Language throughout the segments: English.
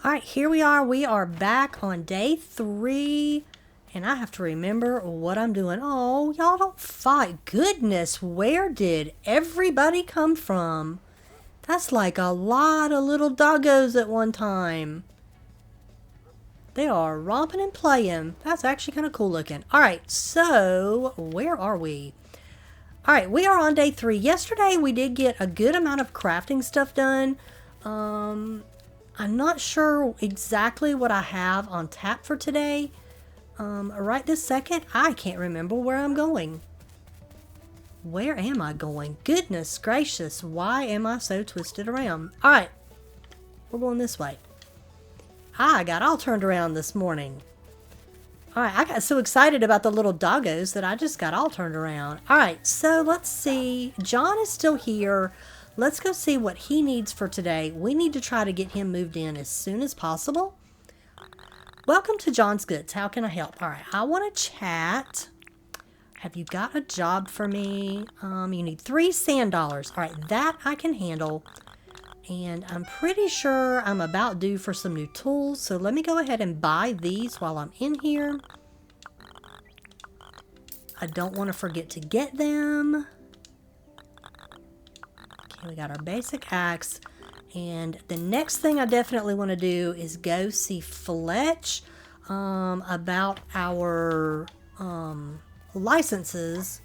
All right, here we are. We are back on day 3. And I have to remember what I'm doing. Oh, y'all don't fight. Goodness, where did everybody come from? That's like a lot of little doggos at one time. They are romping and playing. That's actually kind of cool looking. All right, so where are we? All right, we are on day 3. Yesterday, we did get a good amount of crafting stuff done. I'm not sure exactly what I have on tap for today. Right this second, I can't remember where I'm going. Where am I going? Goodness gracious, why am I so twisted around? All right, we're going this way. I got all turned around this morning. All right, I got so excited about the little doggos that I just got all turned around. All right, so let's see. John is still here. Let's go see what he needs for today. We need to try to get him moved in as soon as possible. Welcome to John's Goods. How can I help? All right, I want to chat. Have you got a job for me? You need 3 sand dollars. All right, that I can handle. And I'm pretty sure I'm about due for some new tools. So let me go ahead and buy these while I'm in here. I don't want to forget to get them. Okay, we got our basic axe. And the next thing I definitely want to do is go see Fletch about our licenses,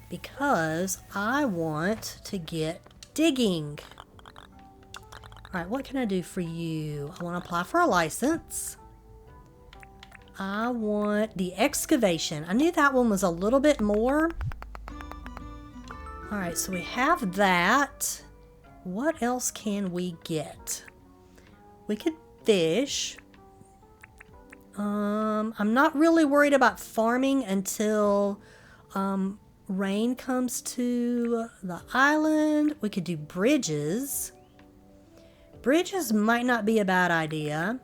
because I want to get digging. All right, what can I do for you? I want to apply for a license. I want the excavation. I knew that one was a little bit more. All right, so we have that. What else can we get? We could fish. I'm not really worried about farming until rain comes to the island. We could do bridges. Bridges might not be a bad idea.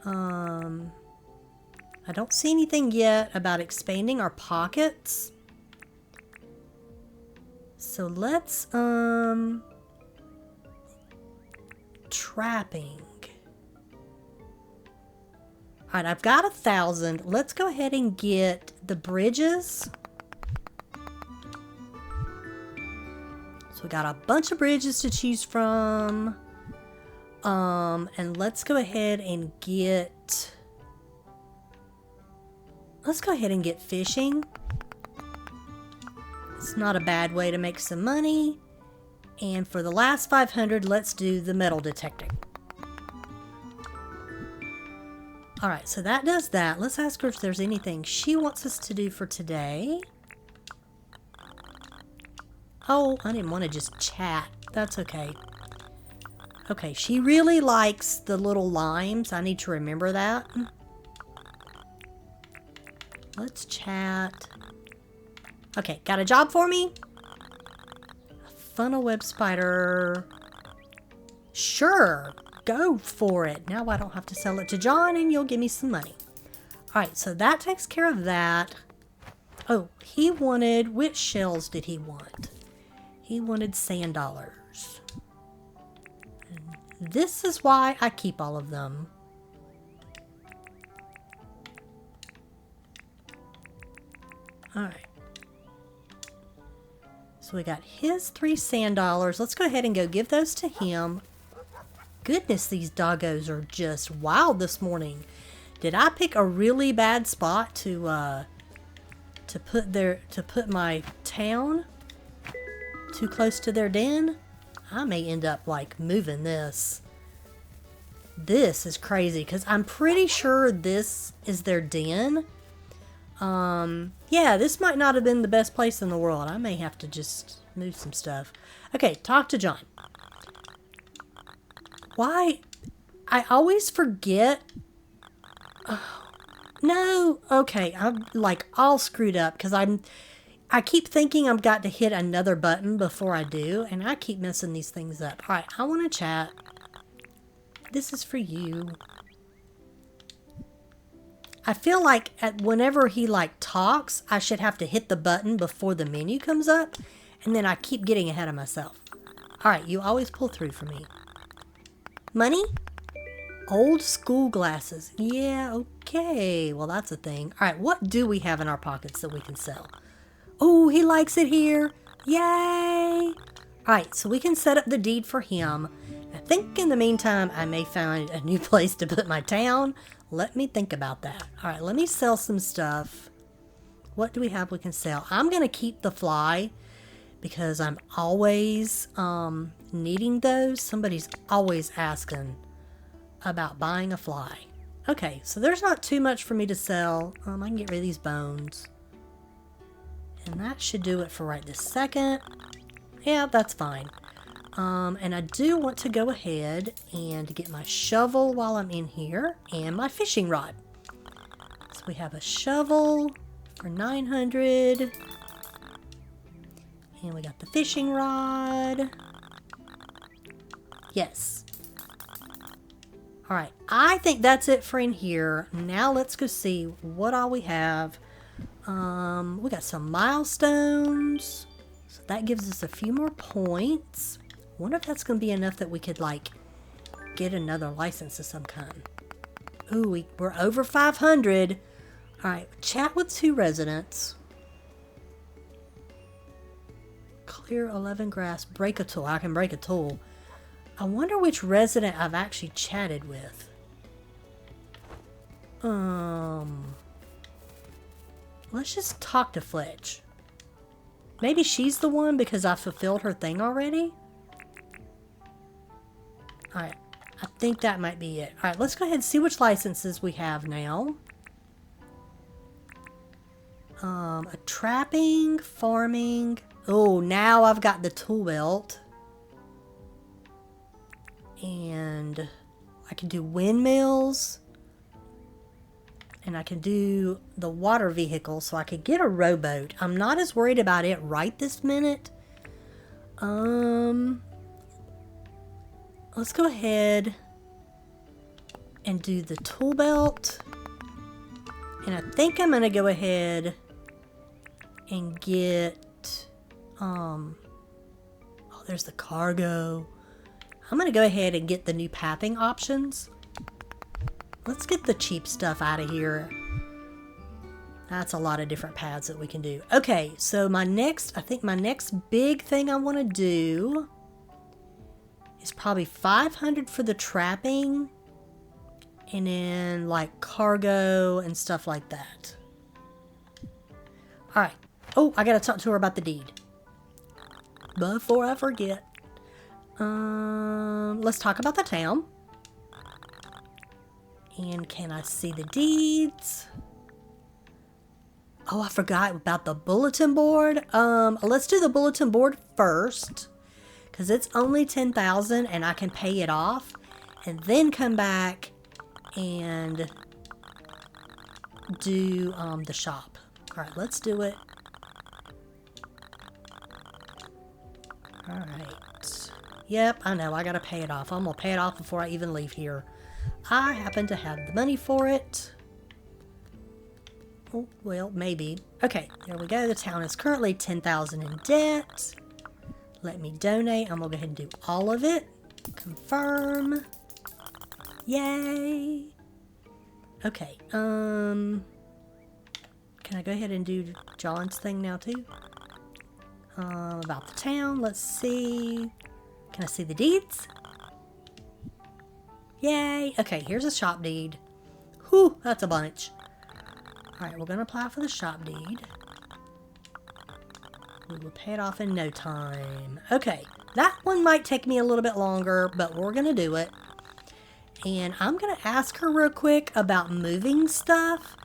I don't see anything yet about expanding our pockets. So let's trapping. All right, I've got 1,000. Let's go ahead and get the bridges. So we got a bunch of bridges to choose from. And let's go ahead and get fishing. It's not a bad way to make some money. And for the last 500, let's do the metal detecting. All right, so that does that. Let's ask her if there's anything she wants us to do for today. Oh, I didn't want to just chat. That's okay. Okay, she really likes the little limes. I need to remember that. Let's chat. Okay, got a job for me? Funnel web spider. Sure, go for it. Now I don't have to sell it to John and you'll give me some money. All right, so that takes care of that. Oh, he wanted, which shells did he want? He wanted sand dollars. And this is why I keep all of them. All right. So we got his 3 sand dollars. Let's go ahead and go give those to him. Goodness, these doggos are just wild this morning. Did I pick a really bad spot to put my town too close to their den? I may end up like moving this. This is crazy because I'm pretty sure this is their den. Yeah, this might not have been the best place in the world. I may have to just move some stuff. Okay, talk to John. Why? I always forget. Oh, no. Okay, I'm like all screwed up because I keep thinking I've got to hit another button before I do, and I keep messing these things up. All right, I want to chat. This is for you. I feel like whenever he like talks, I should have to hit the button before the menu comes up, and then I keep getting ahead of myself. All right, you always pull through for me. Money? Old school glasses. Yeah, okay. Well, that's a thing. All right, what do we have in our pockets that we can sell? Oh, he likes it here. Yay! All right, so we can set up the deed for him. I think in the meantime, I may find a new place to put my town. Let me think about that. All right, let me sell some stuff. What do we have we can sell? I'm going to keep the fly because I'm always needing those. Somebody's always asking about buying a fly. Okay, so there's not too much for me to sell. I can get rid of these bones. And that should do it for right this second. Yeah, that's fine. And I do want to go ahead and get my shovel while I'm in here and my fishing rod. So we have a shovel for 900. And we got the fishing rod. Yes. All right, I think that's it for in here. Now let's go see what all we have. We got some milestones. So that gives us a few more points. Wonder if that's going to be enough that we could, like, get another license of some kind. Ooh, we're over 500. All right, chat with 2 residents. Clear 11 grass. Break a tool. I can break a tool. I wonder which resident I've actually chatted with. Let's just talk to Fletch. Maybe she's the one because I fulfilled her thing already? Alright, I think that might be it. Alright, let's go ahead and see which licenses we have now. A trapping, farming. Oh, now I've got the tool belt. And I can do windmills. And I can do the water vehicle, so I could get a rowboat. I'm not as worried about it right this minute. Let's go ahead and do the tool belt. And I think I'm going to go ahead and get, oh, there's the cargo. I'm going to go ahead and get the new pathing options. Let's get the cheap stuff out of here. That's a lot of different paths that we can do. Okay, so I think my next big thing I want to do is probably 500 for the trapping. And then like cargo and stuff like that. Alright. Oh, I got to talk to her about the deed. Before I forget. Let's talk about the town. And can I see the deeds? Oh, I forgot about the bulletin board. Let's do the bulletin board first. Because it's only 10,000 and I can pay it off. And then come back and do the shop. Alright, let's do it. Alright. Yep, I know. I gotta pay it off. I'm gonna pay it off before I even leave here. I happen to have the money for it. Oh, well, maybe. Okay, there we go. The town is currently 10,000 in debt. Let me donate. I'm going to go ahead and do all of it. Confirm. Yay. Okay, can I go ahead and do John's thing now, too? About the town. Let's see. Can I see the deeds? Yay! Okay, here's a shop deed. Whew, that's a bunch. Alright, we're going to apply for the shop deed. We will pay it off in no time. Okay, that one might take me a little bit longer, but we're going to do it. And I'm going to ask her real quick about moving stuff.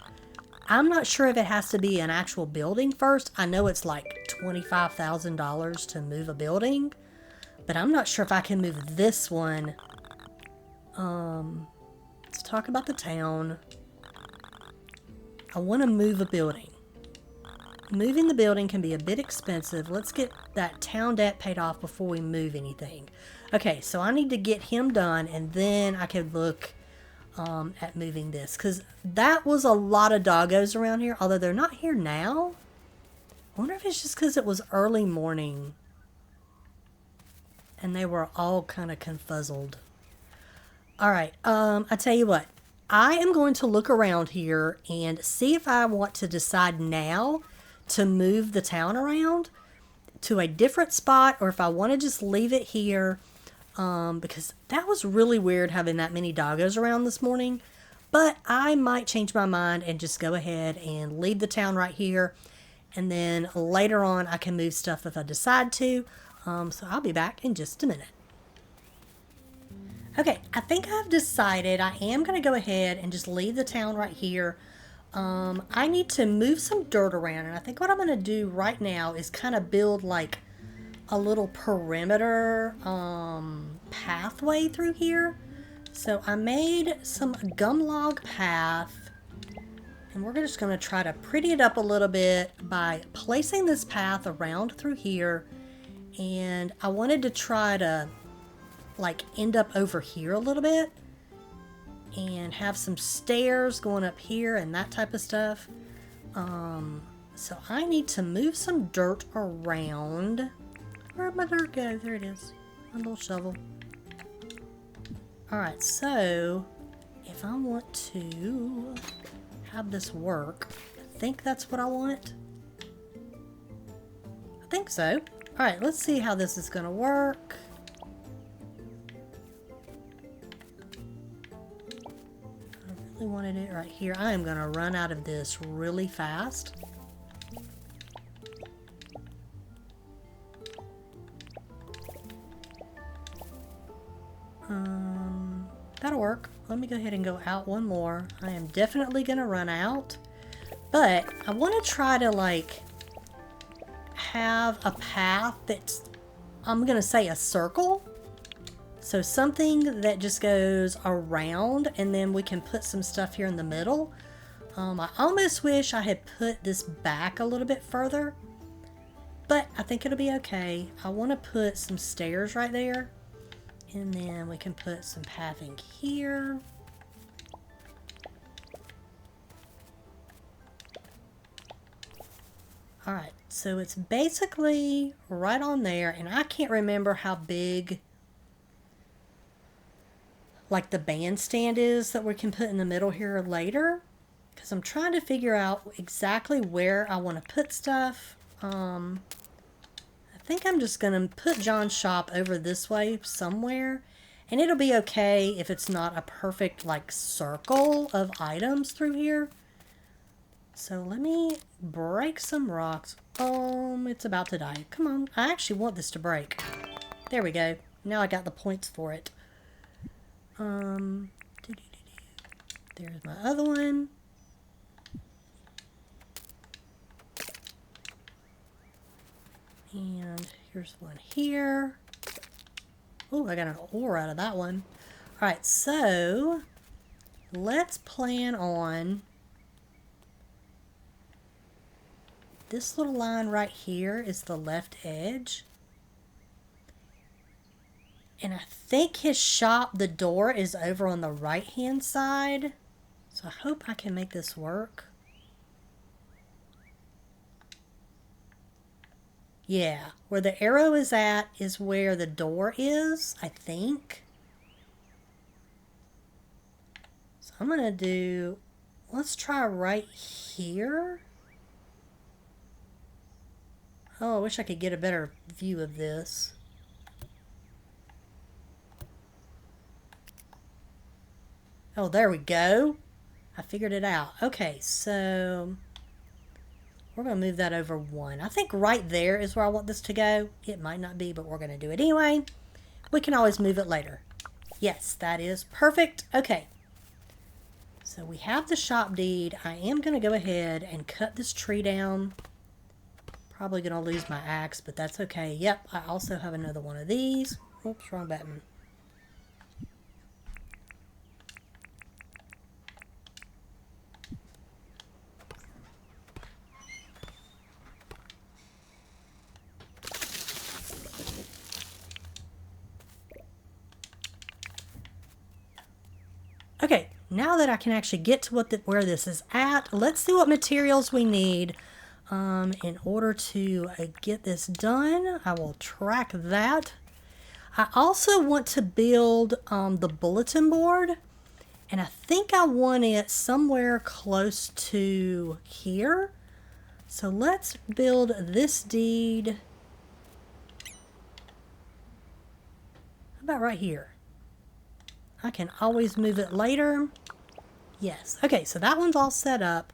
I'm not sure if it has to be an actual building first. I know it's like $25,000 to move a building, but I'm not sure if I can move this one. Let's talk about the town. I want to move a building. Moving the building can be a bit expensive. Let's get that town debt paid off before we move anything. Okay, so I need to get him done, and then I could look at moving this. Because that was a lot of doggos around here, although they're not here now. I wonder if it's just because it was early morning. And they were all kind of confuzzled. All right. I tell you what, I am going to look around here and see if I want to decide now to move the town around to a different spot, or if I want to just leave it here, because that was really weird having that many doggos around this morning. But I might change my mind and just go ahead and leave the town right here, and then later on I can move stuff if I decide to. So I'll be back in just a minute. Okay, I think I've decided I am going to go ahead and just leave the town right here. I need to move some dirt around, and I think what I'm going to do right now is kind of build like a little perimeter pathway through here. So I made some gum log path, and we're just going to try to pretty it up a little bit by placing this path around through here. And I wanted to try to like end up over here a little bit and have some stairs going up here and that type of stuff. So I need to move some dirt around. Where'd my dirt go? There it is. My little shovel. Alright, so if I want to have this work, I think that's what I want. I think so. Alright, let's see how this is going to work. I really wanted it right here. I am going to run out of this really fast. That'll work. Let me go ahead and go out one more. I am definitely going to run out. But I want to try to like have a path that's, I'm going to say a circle. So something that just goes around, and then we can put some stuff here in the middle. I almost wish I had put this back a little bit further, but I think it'll be okay. I want to put some stairs right there, and then we can put some pathing here. Alright, so it's basically right on there, and I can't remember how big like the bandstand is that we can put in the middle here later, because I'm trying to figure out exactly where I want to put stuff. I think I'm just going to put John's shop over this way somewhere, and it'll be okay if it's not a perfect like circle of items through here. So let me break some rocks. It's about to die. Come on, I actually want this to break. There we go. Now I got the points for it. There's my other one. And here's one here. Oh, I got an ore out of that one. Alright, so let's plan on this little line right here is the left edge. And I think his shop, the door is over on the right hand side. So I hope I can make this work. Yeah, where the arrow is at is where the door is, I think. So I'm going to do, let's try right here. Oh, I wish I could get a better view of this. Oh, there we go. I figured it out. Okay, so we're going to move that over one. I think right there is where I want this to go. It might not be, but we're going to do it anyway. We can always move it later. Yes, that is perfect. Okay. So we have the shop deed. I am going to go ahead and cut this tree down. Probably going to lose my axe, but that's okay. Yep, I also have another one of these. Oops, wrong button. Okay, now that I can actually get to where this is at, let's see what materials we need in order to get this done. I will track that. I also want to build the bulletin board, and I think I want it somewhere close to here. So let's build this deed. How about right here? I can always move it later. Yes. Okay, so that one's all set up.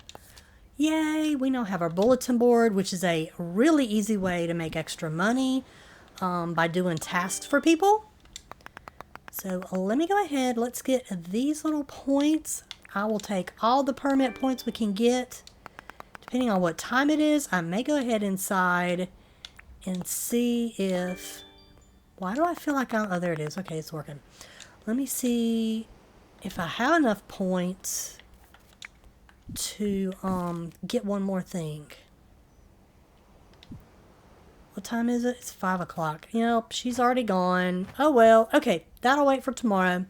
Yay, we now have our bulletin board, which is a really easy way to make extra money by doing tasks for people. So let me go ahead, let's get these little points. I will take all the permit points we can get. Depending on what time it is, I may go ahead inside and see if... Why do I feel like I'm... Oh, there it is. Okay, it's working. Let me see if I have enough points to get one more thing. What time is it? It's 5 o'clock. Yep, she's already gone. Oh well. Okay, that'll wait for tomorrow.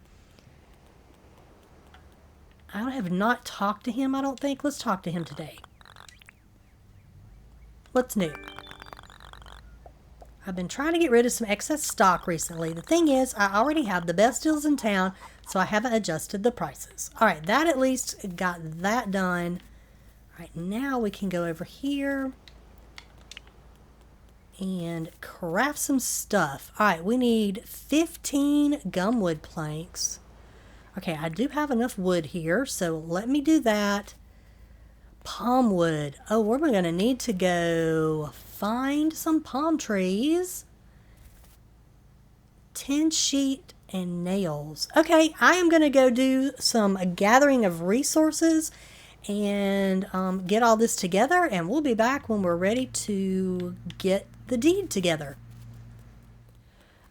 I have not talked to him, I don't think. Let's talk to him today. What's new? I've been trying to get rid of some excess stock recently. The thing is, I already have the best deals in town, so I haven't adjusted the prices. All right, that at least got that done. All right, now we can go over here and craft some stuff. All right, we need 15 gumwood planks. Okay, I do have enough wood here, so let me do that. Palm wood. Oh, we're going to need to go find some palm trees. 10 sheet and nails. Okay, I am going to go do some gathering of resources and get all this together, and we'll be back when we're ready to get the deed together.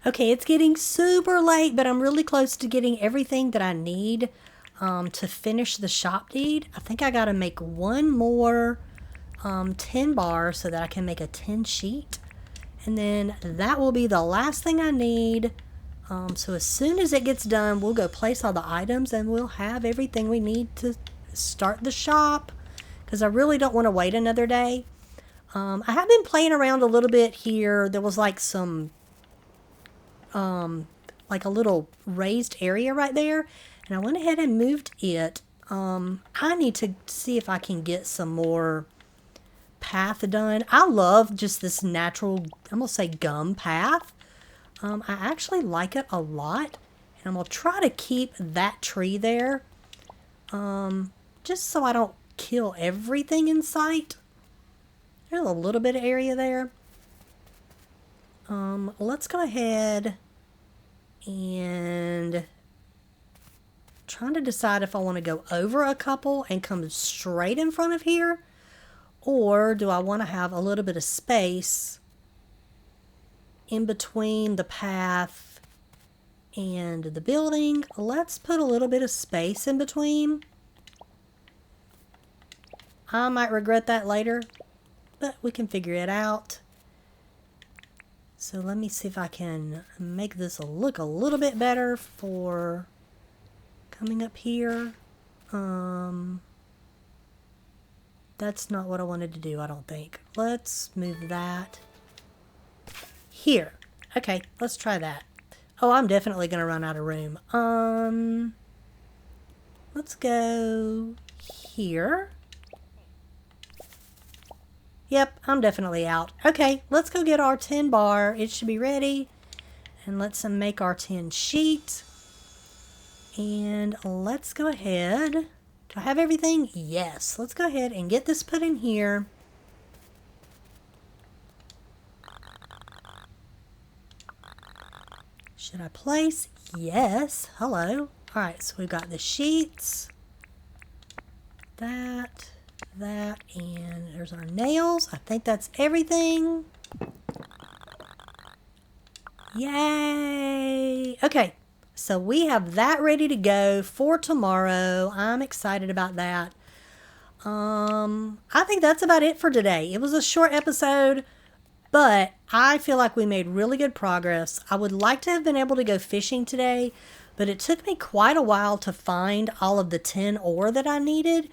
Okay, it's getting super late, but I'm really close to getting everything that I need to finish the shop deed. I think I got to make one more 10 bar so that I can make a 10 sheet. And then that will be the last thing I need. So as soon as it gets done, we'll go place all the items and we'll have everything we need to start the shop. Because I really don't want to wait another day. I have been playing around a little bit here. There was like some, like a little raised area right there. And I went ahead and moved it. I need to see if I can get some more path done. I love just this natural, I'm going to say gum path. I actually like it a lot. And I'm going to try to keep that tree there. Just so I don't kill everything in sight. There's a little bit of area there. Let's go ahead and trying to decide if I want to go over a couple and come straight in front of here, or do I want to have a little bit of space in between the path and the building. Let's put a little bit of space in between. I might regret that later, but we can figure it out. So let me see if I can make this look a little bit better for coming up here. That's not what I wanted to do, I don't think. Let's move that here. Okay, let's try that. Oh, I'm definitely going to run out of room. Let's go here. Yep, I'm definitely out. Okay, let's go get our 10 bar. It should be ready. And let's make our 10 sheet. And let's go ahead. Do I have everything? Yes. Let's go ahead and get this put in here. Should I place? Yes. Hello. All right, so we've got the sheets. That, and there's our nails. I think that's everything. Yay. Okay. So we have that ready to go for tomorrow. I'm excited about that. I think that's about it for today. It was a short episode, but I feel like we made really good progress. I would like to have been able to go fishing today, but it took me quite a while to find all of the 10 ore that I needed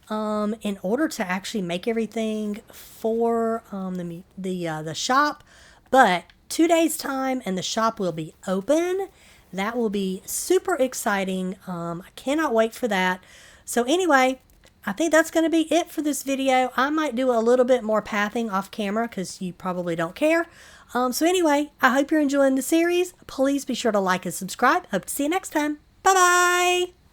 in order to actually make everything for the shop. But 2 days time and the shop will be open. That will be super exciting. I cannot wait for that. So anyway, I think that's going to be it for this video. I might do a little bit more pathing off camera because you probably don't care. So anyway, I hope you're enjoying the series. Please be sure to like and subscribe. Hope to see you next time. Bye-bye.